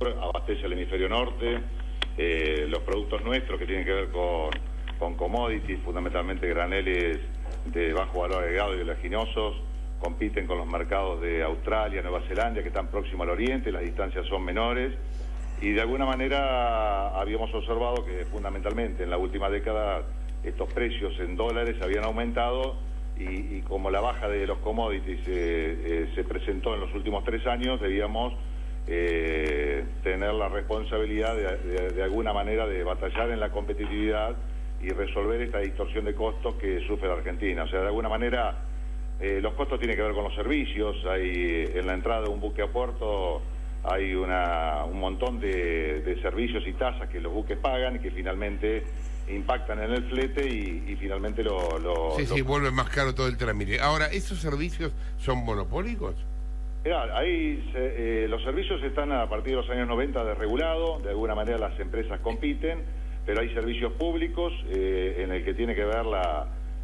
abastece el hemisferio norte. Los productos nuestros que tienen que ver con commodities, fundamentalmente graneles de bajo valor agregado y oleaginosos, compiten con los mercados de Australia, Nueva Zelanda, que están próximos al oriente, las distancias son menores, y de alguna manera habíamos observado que fundamentalmente en la última década estos precios en dólares habían aumentado, y como la baja de los commodities se presentó en los últimos 3 años, debíamos tener la responsabilidad de alguna manera de batallar en la competitividad y resolver esta distorsión de costos que sufre la Argentina. O sea, de alguna manera los costos tienen que ver con los servicios. Hay en la entrada de un buque a puerto hay un montón de servicios y tasas que los buques pagan y que finalmente impactan en el flete y finalmente Sí, vuelve más caro todo el trámite. Ahora, ¿esos servicios son monopólicos? Mirá, ahí los servicios están a partir de los años 90 desregulados, de alguna manera las empresas compiten, pero hay servicios públicos en el que tiene que ver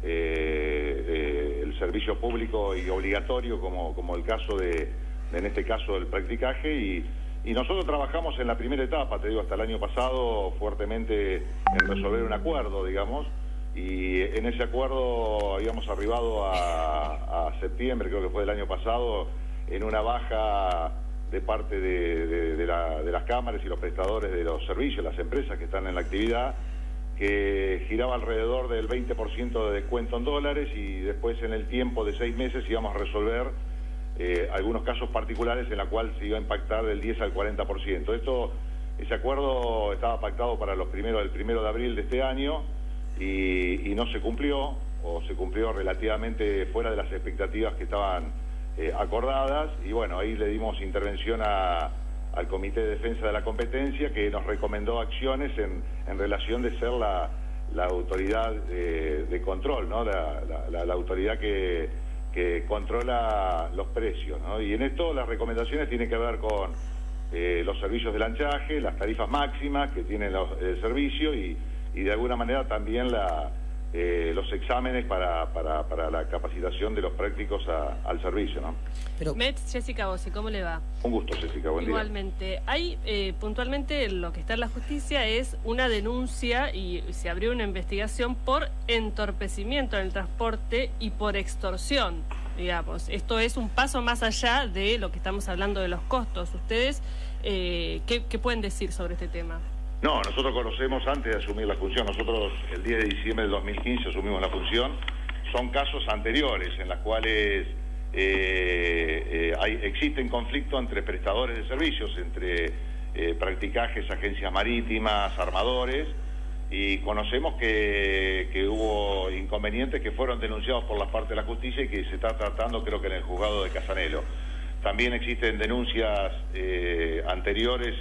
el servicio público y obligatorio, como el caso en este caso del practicaje, y nosotros trabajamos en la primera etapa, te digo, hasta el año pasado fuertemente en resolver un acuerdo, digamos, y en ese acuerdo habíamos arribado a septiembre, creo que fue del año pasado, en una baja de parte de las cámaras y los prestadores de los servicios, las empresas que están en la actividad, que giraba alrededor del 20% de descuento en dólares, y después en el tiempo de 6 meses íbamos a resolver algunos casos particulares en la cual se iba a impactar del 10 al 40%. Ese acuerdo estaba pactado para el 1 de abril de este año y no se cumplió, o se cumplió relativamente fuera de las expectativas que estaban acordadas, y bueno, ahí le dimos intervención al Comité de Defensa de la Competencia, que nos recomendó acciones en relación de ser la autoridad de control, ¿no? La autoridad que controla los precios, ¿no? Y en esto las recomendaciones tienen que ver con los servicios de lanchaje, las tarifas máximas que tiene el servicio, y de alguna manera también los exámenes para la capacitación de los prácticos al servicio, ¿no? Metz, Jessica Bossi, ¿cómo le va? Un gusto, Jessica, buen día. Igualmente. Hay, puntualmente, lo que está en la justicia es una denuncia, y se abrió una investigación por entorpecimiento en el transporte y por extorsión, digamos. Esto es un paso más allá de lo que estamos hablando de los costos. ¿Ustedes qué pueden decir sobre este tema? No, nosotros conocemos antes de asumir la función. Nosotros el 10 de diciembre del 2015 asumimos la función. Son casos anteriores en los cuales existen conflictos entre prestadores de servicios, entre practicajes, agencias marítimas, armadores, y conocemos que hubo inconvenientes que fueron denunciados por la parte de la justicia y que se está tratando, creo que en el juzgado de Casanelo. También existen denuncias anteriores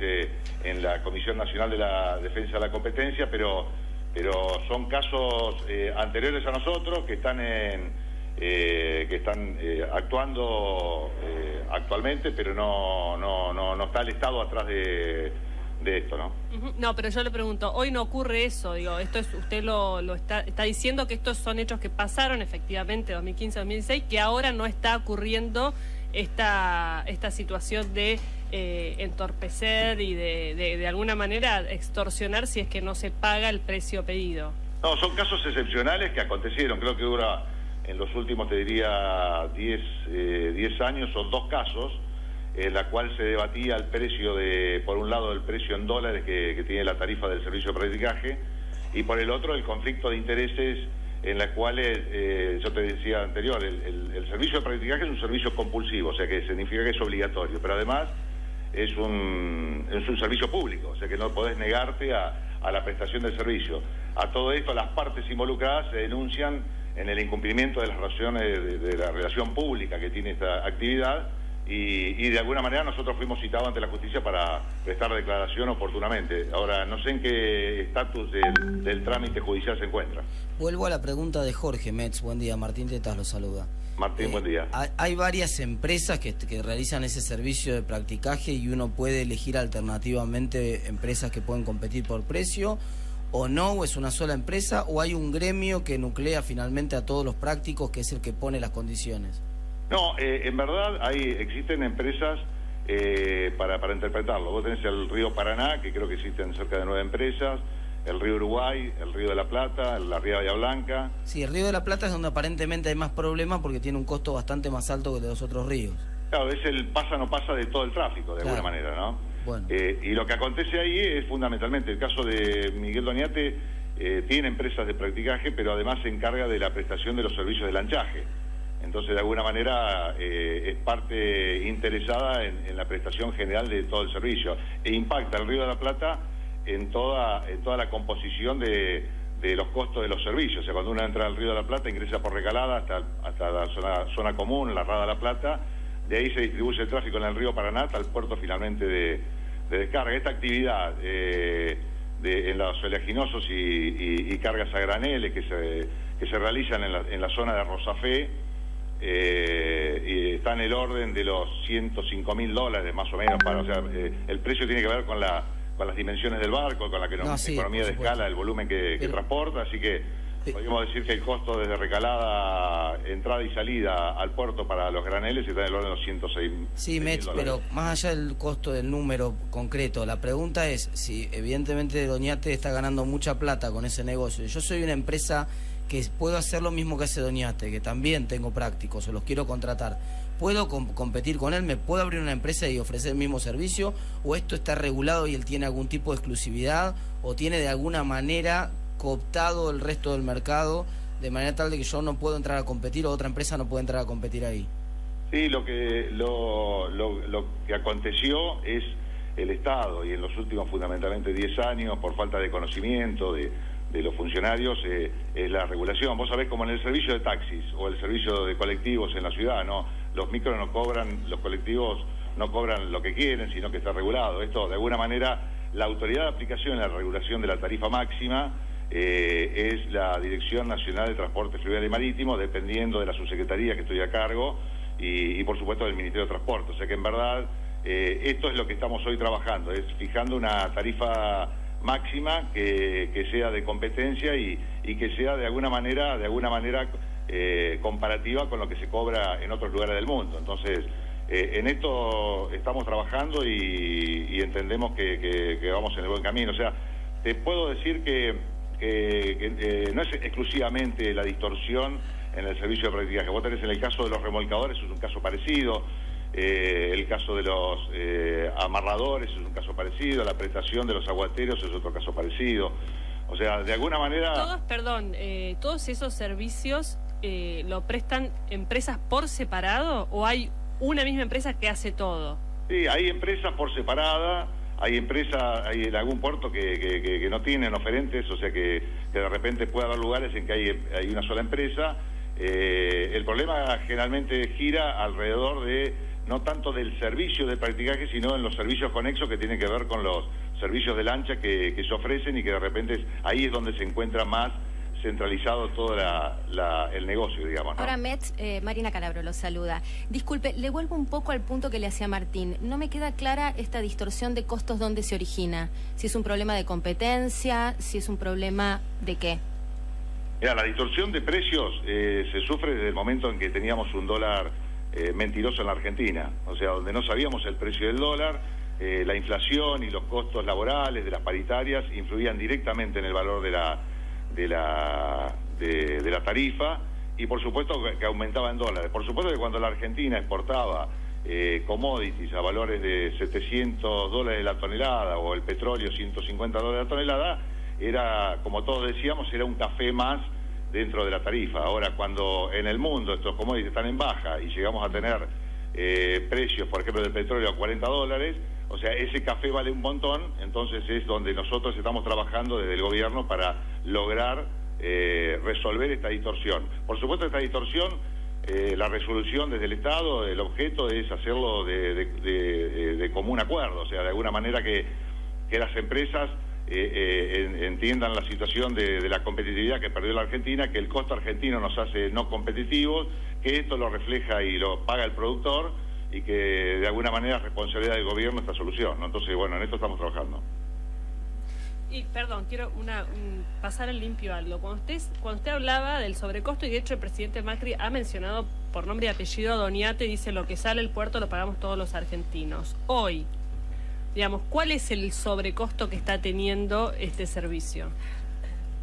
en la Comisión Nacional de la Defensa de la Competencia, pero son casos anteriores a nosotros que están actuando actualmente, pero no está el Estado atrás de esto, ¿no? No, pero yo le pregunto, hoy no ocurre eso, digo, esto es, usted lo está diciendo que estos son hechos que pasaron efectivamente 2015-2016, que ahora no está ocurriendo esta situación de entorpecer y de alguna manera extorsionar si es que no se paga el precio pedido. No, son casos excepcionales que acontecieron, creo que dura en los últimos, te diría, 10 años, son 2 casos, en la cual se debatía el precio por un lado el precio en dólares que tiene la tarifa del servicio de practicaje, y por el otro el conflicto de intereses en las cuales, yo te decía anterior, el servicio de practicaje es un servicio compulsivo, o sea que significa que es obligatorio, pero además es un servicio público, o sea que no podés negarte a la prestación del servicio. A todo esto las partes involucradas se denuncian en el incumplimiento de las razones de la relación pública que tiene esta actividad, y de alguna manera nosotros fuimos citados ante la justicia para prestar declaración oportunamente. Ahora, no sé en qué estatus del trámite judicial se encuentra. Vuelvo a la pregunta de Jorge Metz. Buen día, Martín Tetas lo saluda. Martín, buen día. Hay varias empresas que realizan ese servicio de practicaje, y uno puede elegir alternativamente empresas que pueden competir por precio, o no, o es una sola empresa, o hay un gremio que nuclea finalmente a todos los prácticos, que es el que pone las condiciones. No, en verdad existen empresas para interpretarlo. Vos tenés el río Paraná, que creo que existen cerca de 9 empresas, el río Uruguay, el río de la Plata, la ría Bahía Blanca. Sí, el río de la Plata es donde aparentemente hay más problemas porque tiene un costo bastante más alto que el de los otros ríos. Claro, es el pasa no pasa de todo el tráfico, de alguna manera, ¿no? Bueno. Y lo que acontece ahí es fundamentalmente el caso de Miguel Doñate. Tiene empresas de practicaje, pero además se encarga de la prestación de los servicios de lanchaje. Entonces, de alguna manera, es parte interesada en la prestación general de todo el servicio. E impacta el Río de la Plata en toda la composición de los costos de los servicios. O sea, cuando uno entra al Río de la Plata, ingresa por Recalada hasta la zona común, la Rada de la Plata. De ahí se distribuye el tráfico en el río Paraná hasta el puerto finalmente de descarga. Esta actividad en los oleaginosos y cargas a graneles que se realizan en la zona de Rosafé, y está en el orden de los $105.000 más o menos. El precio tiene que ver con las dimensiones del barco, con la economía de escala, el volumen que transporta, así que podríamos decir que el costo desde Recalada, entrada y salida al puerto para los graneles está en el orden de los $106.000. Sí, Mech, pero más allá del costo del número concreto, la pregunta es si evidentemente Doñate está ganando mucha plata con ese negocio. Yo soy una empresa que puedo hacer lo mismo que hace Doñate, que también tengo prácticos, o los quiero contratar. ¿Puedo competir con él? ¿Me puedo abrir una empresa y ofrecer el mismo servicio? ¿O esto está regulado y él tiene algún tipo de exclusividad? ¿O tiene de alguna manera cooptado el resto del mercado de manera tal de que yo no puedo entrar a competir o otra empresa no puede entrar a competir ahí? Sí, lo que aconteció es el Estado, y en los últimos fundamentalmente 10 años, por falta de conocimiento de los funcionarios, es la regulación. Vos sabés, como en el servicio de taxis o el servicio de colectivos en la ciudad, ¿no? Los micros no cobran, los colectivos no cobran lo que quieren, sino que está regulado. Esto, de alguna manera, la autoridad de aplicación de la regulación de la tarifa máxima es la Dirección Nacional de Transporte Fluvial y Marítimo, dependiendo de la subsecretaría que estoy a cargo y por supuesto del Ministerio de Transporte. O sea que en verdad esto es lo que estamos hoy trabajando, es fijando una tarifa máxima que sea de competencia y que sea de alguna manera comparativa con lo que se cobra en otros lugares del mundo. Entonces, en esto estamos trabajando y entendemos que vamos en el buen camino. O sea, te puedo decir que no es exclusivamente la distorsión en el servicio de practicaje. Vos tenés en el caso de los remolcadores, es un caso parecido, el caso de los amarradores es un caso parecido, la prestación de los aguateros es otro caso parecido. O sea, de alguna manera... ¿Todos esos servicios lo prestan empresas por separado o hay una misma empresa que hace todo? Sí, hay empresas por separada. Hay empresas, hay en algún puerto que no tienen oferentes, o sea que de repente puede haber lugares en que hay una sola empresa. El problema generalmente gira alrededor de, no tanto del servicio de practicaje, sino en los servicios conexos que tienen que ver con los servicios de lancha que se ofrecen y que de repente ahí es donde se encuentra más centralizado todo el negocio, digamos, ¿no? Ahora, Metz, Marina Calabro lo saluda. Disculpe, le vuelvo un poco al punto que le hacía Martín. No me queda clara esta distorsión de costos, ¿dónde se origina? Si es un problema de competencia, si es un problema de qué. Mira, la distorsión de precios se sufre desde el momento en que teníamos un dólar mentiroso en la Argentina. O sea, donde no sabíamos el precio del dólar, la inflación y los costos laborales de las paritarias influían directamente en el valor de la tarifa, y por supuesto que aumentaba en dólares. Por supuesto que cuando la Argentina exportaba commodities a valores de $700 la tonelada, o el petróleo $150 la tonelada, era, como todos decíamos, era un café más dentro de la tarifa. Ahora, cuando en el mundo estos commodities están en baja y llegamos a tener precios, por ejemplo, del petróleo a $40, o sea, ese café vale un montón. Entonces es donde nosotros estamos trabajando desde el gobierno para lograr resolver esta distorsión. Por supuesto, esta distorsión, la resolución desde el Estado, el objeto es hacerlo de común acuerdo, o sea, de alguna manera que las empresas entiendan la situación de la competitividad que perdió la Argentina, que el costo argentino nos hace no competitivos, que esto lo refleja y lo paga el productor, y que de alguna manera es responsabilidad del gobierno esta solución, ¿no? Entonces, bueno, en esto estamos trabajando. Y, perdón, quiero pasar en limpio algo. Cuando usted hablaba del sobrecosto, y de hecho el presidente Macri ha mencionado por nombre y apellido Doniate, dice lo que sale el puerto lo pagamos todos los argentinos. Hoy, digamos, ¿cuál es el sobrecosto que está teniendo este servicio?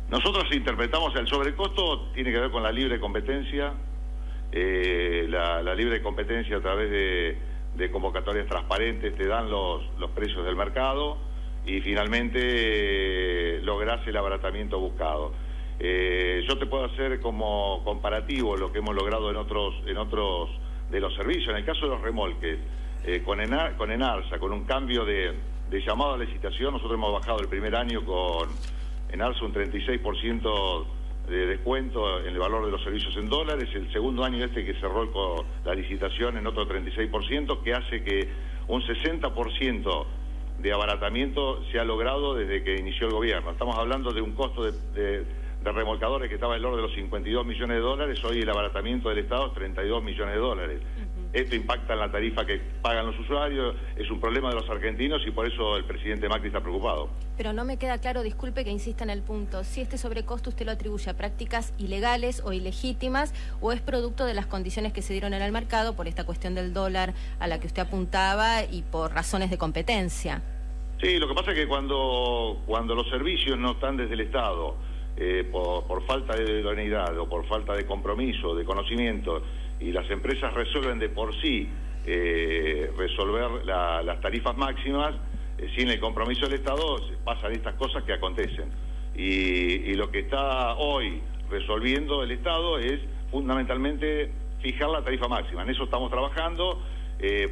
Nosotros interpretamos el sobrecosto, tiene que ver con la libre competencia, la libre competencia a través de convocatorias transparentes te dan los precios del mercado y finalmente lográs el abaratamiento buscado. Yo te puedo hacer como comparativo lo que hemos logrado en otros de los servicios. En el caso de los remolques, con Enarsa, con un cambio de llamado a licitación, nosotros hemos bajado el primer año con Enarsa un 36% de descuento en el valor de los servicios en dólares, el segundo año que cerró la licitación en otro 36%, que hace que un 60% de abaratamiento se ha logrado desde que inició el gobierno. Estamos hablando de un costo de remolcadores que estaba en el orden de los 52 millones de dólares, hoy el abaratamiento del Estado es 32 millones de dólares. Esto impacta en la tarifa que pagan los usuarios, es un problema de los argentinos y por eso el presidente Macri está preocupado. Pero no me queda claro, disculpe que insista en el punto, si este sobrecosto usted lo atribuye a prácticas ilegales o ilegítimas o es producto de las condiciones que se dieron en el mercado por esta cuestión del dólar a la que usted apuntaba y por razones de competencia. Sí, lo que pasa es que cuando los servicios no están desde el Estado, por falta de idoneidad o por falta de compromiso, de conocimiento, y las empresas resuelven de por sí resolver las tarifas máximas, sin el compromiso del Estado pasan estas cosas que acontecen. Y lo que está hoy resolviendo el Estado es fundamentalmente fijar la tarifa máxima. En eso estamos trabajando.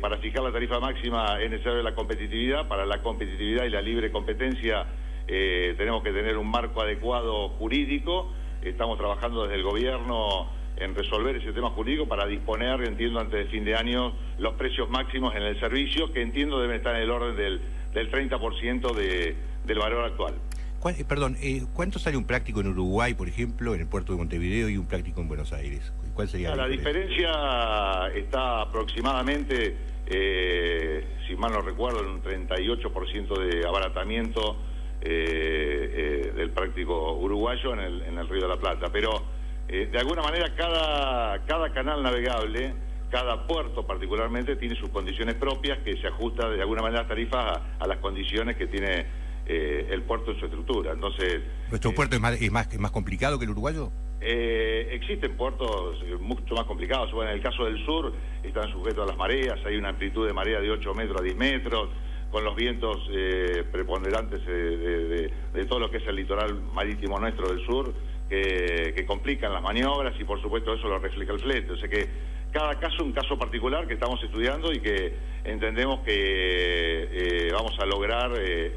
Para fijar la tarifa máxima es necesaria la competitividad. Para la competitividad y la libre competencia tenemos que tener un marco adecuado jurídico. Estamos trabajando desde el gobierno en resolver ese tema jurídico para disponer, entiendo, antes de fin de año, los precios máximos en el servicio, que entiendo deben estar en el orden del 30% del valor actual. ¿Cuánto sale un práctico en Uruguay, por ejemplo, en el puerto de Montevideo, y un práctico en Buenos Aires? ¿Cuál sería la diferencia? Está aproximadamente, si mal no recuerdo, en un 38% de abaratamiento del práctico uruguayo en el Río de la Plata. Pero de alguna manera cada canal navegable, cada puerto particularmente, tiene sus condiciones propias que se ajusta de alguna manera las tarifas a las condiciones que tiene el puerto en su estructura. Entonces, ¿nuestro puerto es más complicado que el uruguayo? Existen puertos mucho más complicados. Bueno, en el caso del sur están sujetos a las mareas, hay una amplitud de marea de 8 metros a 10 metros, con los vientos preponderantes de todo lo que es el litoral marítimo nuestro del sur, que complican las maniobras y por supuesto eso lo refleja el flete. O sea que cada caso es un caso particular que estamos estudiando y que entendemos que vamos a lograr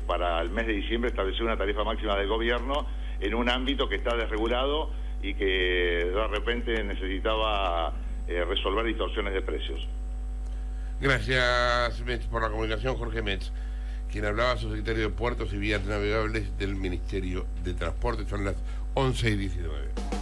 para el mes de diciembre establecer una tarifa máxima del gobierno en un ámbito que está desregulado y que de repente necesitaba resolver distorsiones de precios. Gracias, Metz, por la comunicación. Jorge Metz, quien hablaba, subsecretario de Puertos y Vías Navegables del Ministerio de Transporte. Son las 11:19.